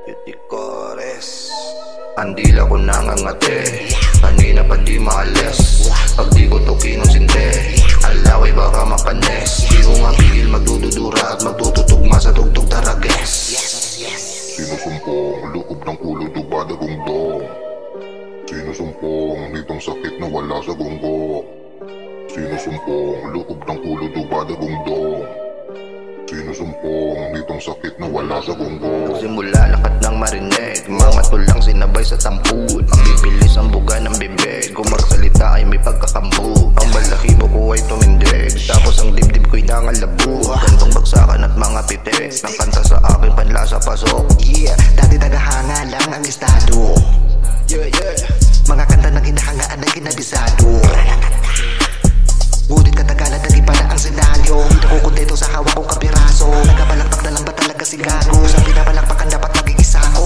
Yutikores, andila ko nangangate, kanina pa di maalis. Pag di ko to kinonsinte, alaway baka mapanes. Di ko nga pigil magdududura at magtututugma sa tugtog tarages. Sinusumpong loob ng ulo dubada gungdong. Sinusumpong nitong sakit na wala sa gunggo. Sinusumpong loob ng ulo dubada gungdong. Sinusumpong nitong sakit na wala sa gunggo. Simula lakat ng marinig, mga tulang sinabay sa tampud. Ang bibilis ang buga ng bibig, kung magsalita ay may pagkakambog. Ang balahibo ko ay tumindig, tapos ang dibdib ko'y nangalabog. Gantong bagsakan at mga pitik, ng kanta sa akin panlasa pasok. Yeah, dati tagahanga lang ang estado. Mga kanta ng hinahangaan ng kinabisado. Ngunit katagalan naging pala ang senaryo. Di nakukontento sa hawak kong kapiraso. Nagkabalakpak na lang ba talaga si gago? Sa pinapalakpakan dapat maging isa ko.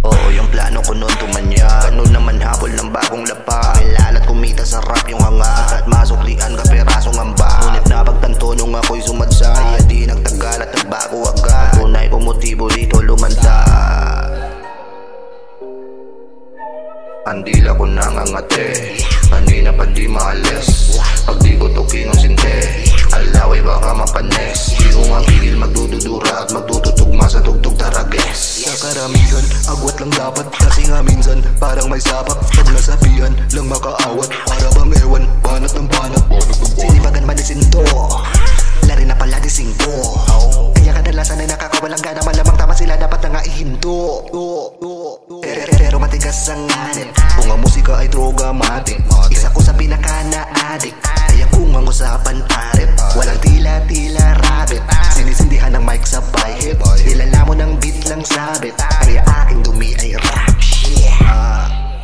Oo, yung plano ko noon tumanya. Ganun naman habol ng bagong lapa. Kailanat kumita sa rap yung hanga, at masuklian kapirasong amba. Ngunit napagtanto nung ako'y sumadsay, di nagtagal at nagbago agad. Tunay kong motibo dito lumanta. Andila ko nangangate, kanina pa di maalis. Pag di ko to kinonsinte, alaway baka mapanes. Di ko nga pigil magdududura at magtututugma sa tugtog tarages. Sa karamihan, agwat lang dapat. Kasi nga minsan, parang may sapak. Pag nasabihan, lang makaawat. Para bang ewan, banat ng banat. Sinibagan man ni Sinto, lari na pala ni Singko. Kaya kadalasan ay nakakawalang gana. Malamang tama sila, dapat na nga ihinto. Pero matigas ang anit. Kung ang musika ay droga matik, isa ko sa pinaka-na-addict. Kaya kung ang usapan arit, walang tila-tila rabbit. Sinisindihan ng mic sa hit, nilala mo ng beat lang sabit. Kaya aking dumi ay rap.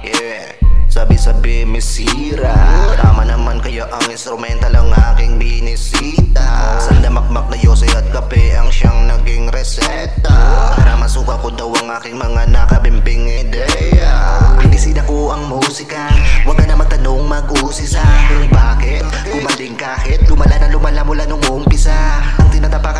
Yeah, sabi-sabi mesira. Tama naman kaya ang instrumental ang aking binisita. Sandamakmak na yose at kape ang siyang naging reseta. Para masuka ko daw ang aking mga nakabimbing ideya. Binisida ko ang musika, wag ka na magtanong mag-usisa. Bakit? Kumaling kahit lumala na lumala mula nung umpisa. Ang tinatapakan